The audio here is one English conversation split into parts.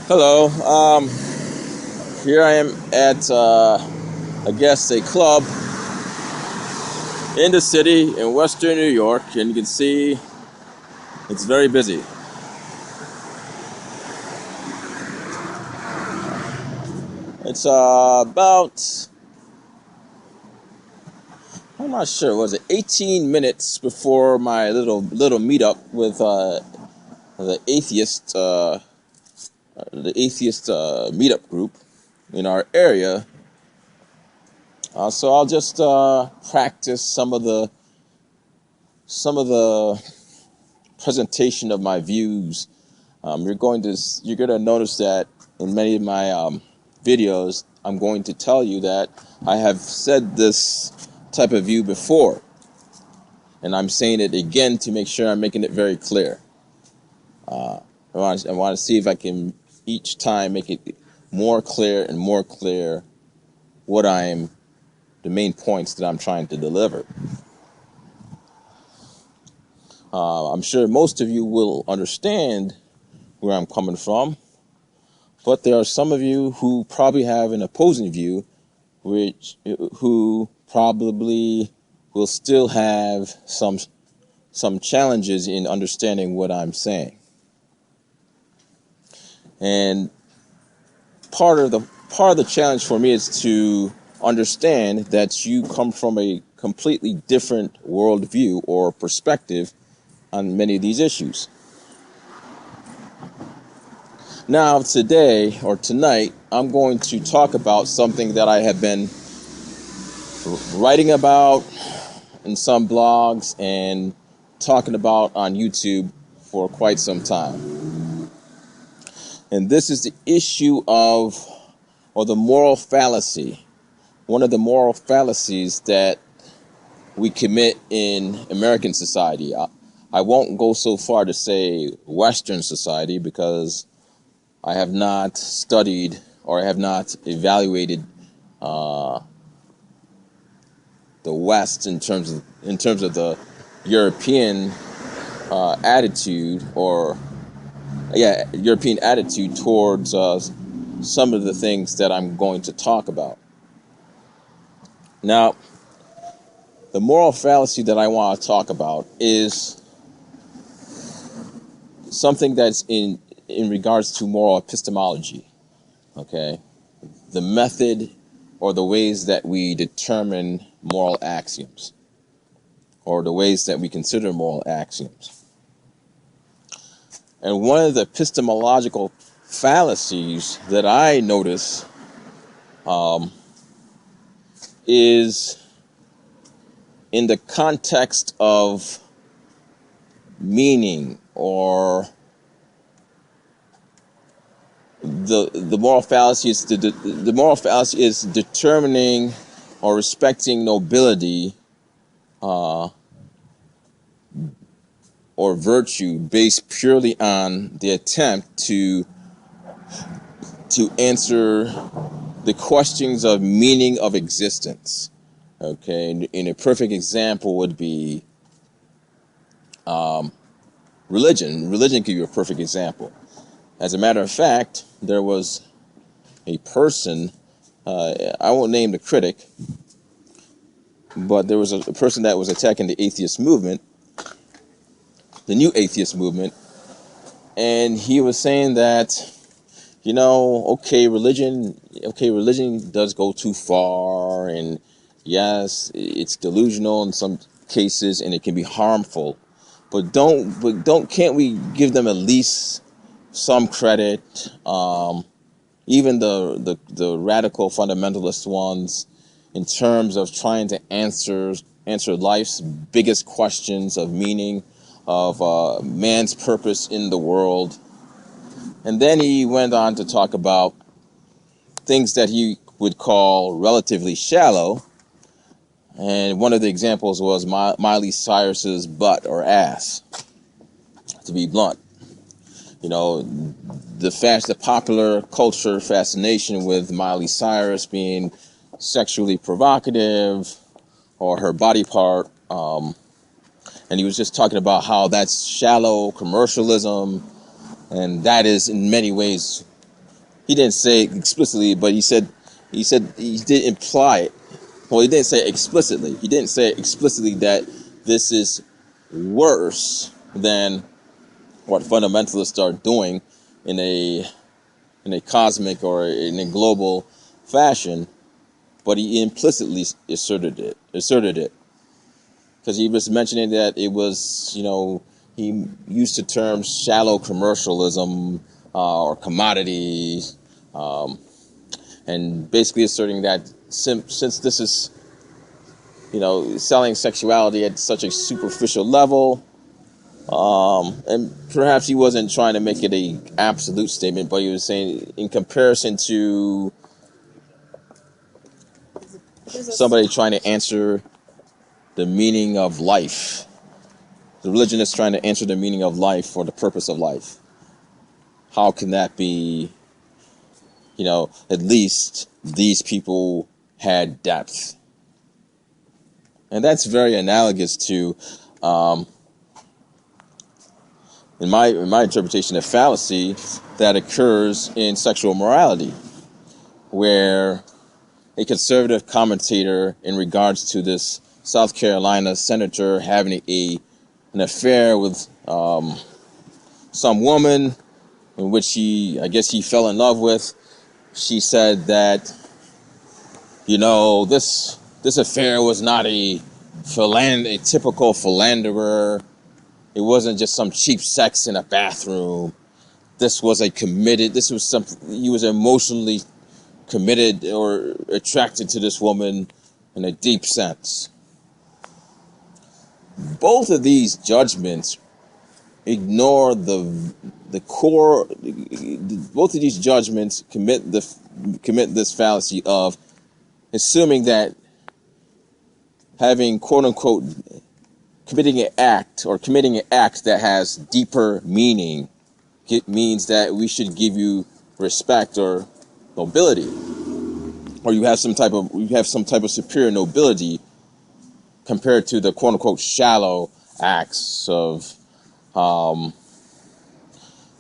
Hello. Here I am at, I guess, a club in the city in Western New York, and you can see it's very busy. It's about, I'm not sure, was it 18 minutes before my little meetup with the atheist meetup group in our area. So I'll just practice some of the presentation of my views. You're going to notice that in many of my videos, I'm going to tell you that I have said this type of view before, and I'm saying it again to make sure I'm making it very clear. I want to see if I can each time make it more clear and more clear the main points that I'm trying to deliver. I'm sure most of you will understand where I'm coming from, but there are some of you who probably have an opposing view, who probably will still have some challenges in understanding what I'm saying. And part of the challenge for me is to understand that you come from a completely different worldview or perspective on many of these issues. Now, today or tonight, I'm going to talk about something that I have been writing about in some blogs and talking about on YouTube for quite some time. And this is the issue of, or the moral fallacy. One of the moral fallacies that we commit in American society. I won't go so far to say Western society, because I have not studied or I have not evaluated the West in terms of the European attitude, European attitude towards some of the things that I'm going to talk about. Now, the moral fallacy that I want to talk about is something that's in regards to moral epistemology, okay? The method or the ways that we determine moral axioms, or the ways that we consider moral axioms. And one of the epistemological fallacies that I notice is in the context of meaning, or the moral fallacy is the moral fallacy is determining or respecting nobility or virtue based purely on the attempt to answer the questions of meaning of existence. Okay, and a perfect example would be religion. Religion could be a perfect example. As a matter of fact, there was a person, I won't name the critic, but there was a person that was attacking the atheist movement, the new atheist movement, and he was saying that, religion does go too far, and yes, it's delusional in some cases, and it can be harmful, but can't we give them at least some credit? Even the radical fundamentalist ones, in terms of trying to answer life's biggest questions of meaning, of man's purpose in the world. And then he went on to talk about things that he would call relatively shallow. And one of the examples was Miley Cyrus's butt or ass, to be blunt. The popular culture fascination with Miley Cyrus being sexually provocative, or her body part, and he was just talking about how that's shallow commercialism, and that is in many ways He didn't say it explicitly, but he did imply it. Well, he didn't say it explicitly. He didn't say explicitly that this is worse than what fundamentalists are doing in a cosmic or in a global fashion, but he implicitly asserted it because he was mentioning that it was, he used the term shallow commercialism or commodity, and basically asserting that since this is, selling sexuality at such a superficial level, and perhaps he wasn't trying to make it a absolute statement, but he was saying in comparison to somebody trying to answer the meaning of life, the religionists trying to answer the meaning of life or the purpose of life. How can that be, at least these people had depth? And that's very analogous to, in my interpretation, a fallacy that occurs in sexual morality, where a conservative commentator in regards to this South Carolina senator having an affair with some woman in which I guess he fell in love with. She said that, this affair was not a typical philanderer. It wasn't just some cheap sex in a bathroom. He was emotionally committed or attracted to this woman in a deep sense. Both of these judgments ignore the core. Both of these judgments commit this fallacy of assuming that having quote unquote committing an act that has deeper meaning, it means that we should give you respect or nobility, or you have some type of superior nobility compared to the quote unquote shallow acts of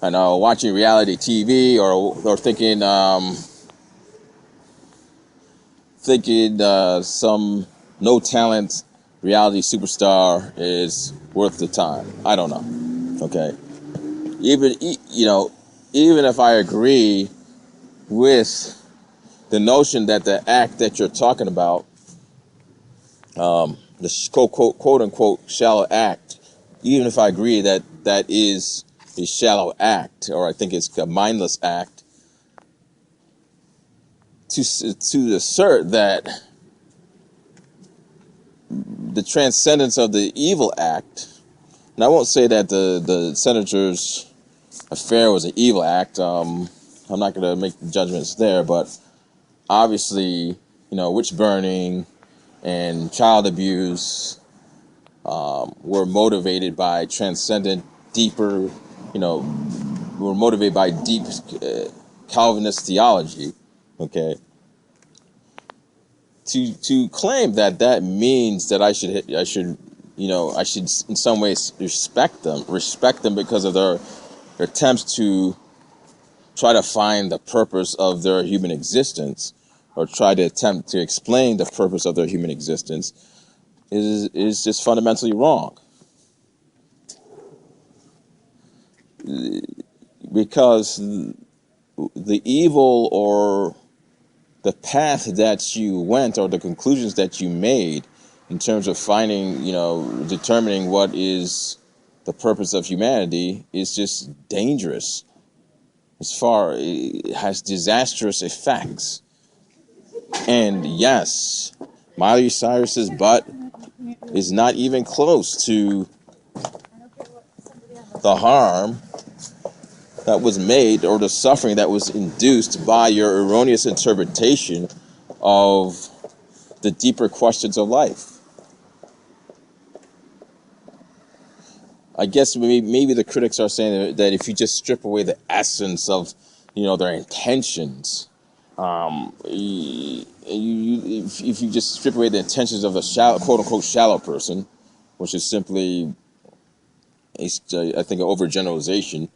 watching reality TV or thinking some no talent reality superstar is worth the time. I don't know. Okay. Even if I agree with the notion that the act that you're talking about, the quote unquote shallow act, even if I agree that that is a shallow act, or I think it's a mindless act, to assert that the transcendence of the evil act, and I won't say that the senator's affair was an evil act. I'm not going to make judgments there, but obviously, witch burning and child abuse were motivated by transcendent, deeper, were motivated by deep Calvinist theology. Okay. To claim that means that I should in some ways respect them because of their attempts to try to find the purpose of their human existence, or try to attempt to explain the purpose of their human existence, is just fundamentally wrong. Because the evil or the path that you went, or the conclusions that you made in terms of determining what is the purpose of humanity, is just dangerous. It has disastrous effects. And yes, Miley Cyrus's butt is not even close to the harm that was made, or the suffering that was induced by your erroneous interpretation of the deeper questions of life. I guess maybe the critics are saying that if you just strip away the essence of, their intentions, if you just strip away the intentions of a quote unquote shallow person, which is simply, I think, an overgeneralization.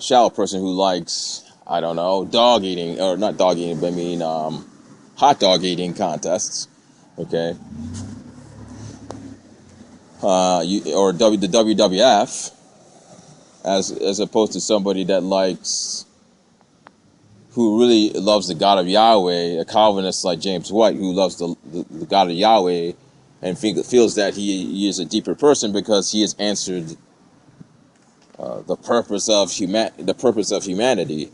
Shallow person who likes, I don't know, dog eating, or not dog eating, but I mean hot dog eating contests. Okay, or the WWF, as opposed to somebody that likes, who really loves the God of Yahweh, a Calvinist like James White, who loves the God of Yahweh, and feels that he is a deeper person because he has answered the purpose of humanity.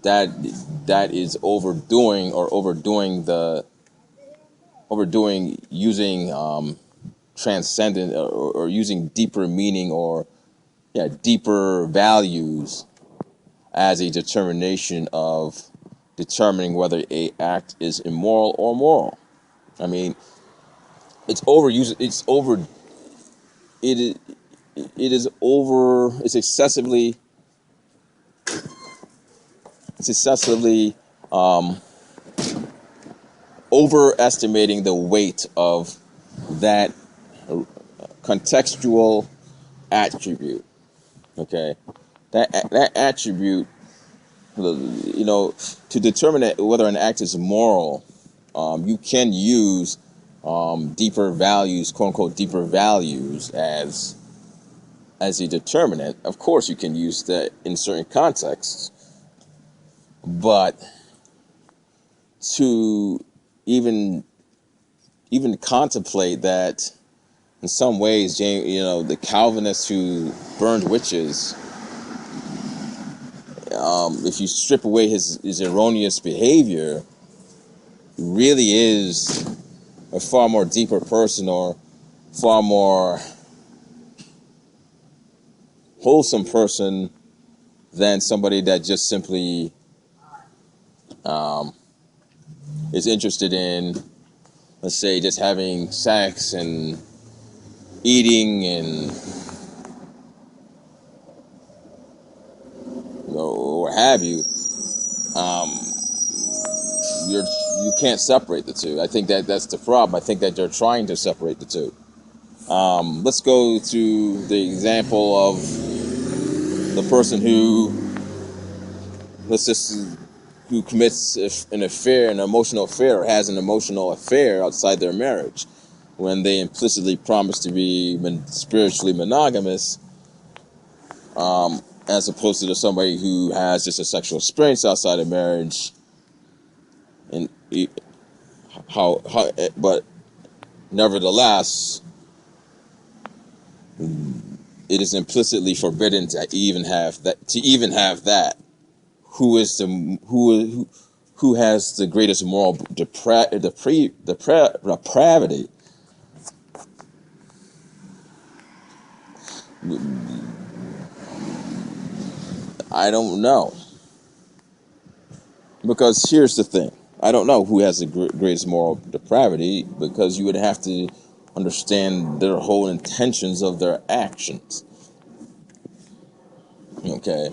That is overdoing using transcendent, or using deeper meaning, or deeper values as a determination of determining whether a act is immoral or moral. I mean, it's overused. It's excessively overestimating the weight of that contextual attribute. Okay, that attribute, to determine whether an act is moral, you can use deeper values, quote unquote, deeper values as a determinant. Of course, you can use that in certain contexts, but to even contemplate that, in some ways, the Calvinists who burned witches, if you strip away his erroneous behavior, really is a far more deeper person, or far more wholesome person than somebody that just simply is interested in, let's say, just having sex and eating and or have you. You can't separate the two. I think that's the problem. I think that they're trying to separate the two. Let's go to the example of the person who commits an affair, an emotional affair, or has an emotional affair outside their marriage, when they implicitly promise to be spiritually monogamous, as opposed to somebody who has just a sexual experience outside of marriage, and but nevertheless, it is implicitly forbidden to even have that. Who has the greatest moral depravity? I don't know, because here's the thing: I don't know who has the greatest moral depravity, because you would have to understand their whole intentions of their actions. Okay.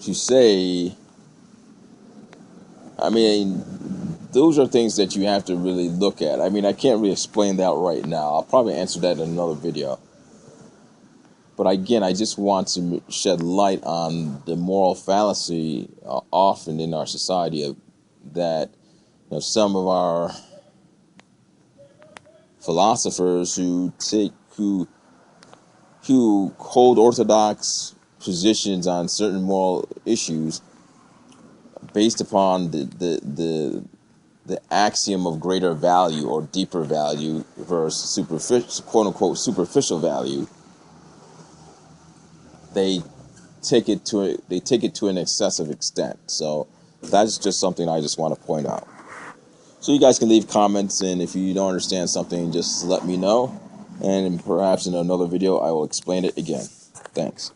To say, I mean, those are things that you have to really look at. I mean, I can't really explain that right now. I'll probably answer that in another video. But again, I just want to shed light on the moral fallacy often in our society, that some of our philosophers who hold orthodox positions on certain moral issues based upon the axiom of greater value or deeper value versus superficial, quote unquote, superficial value. They take it to an excessive extent. So that's just something I just want to point out. So you guys can leave comments, and if you don't understand something, just let me know, and perhaps in another video I will explain it again. Thanks.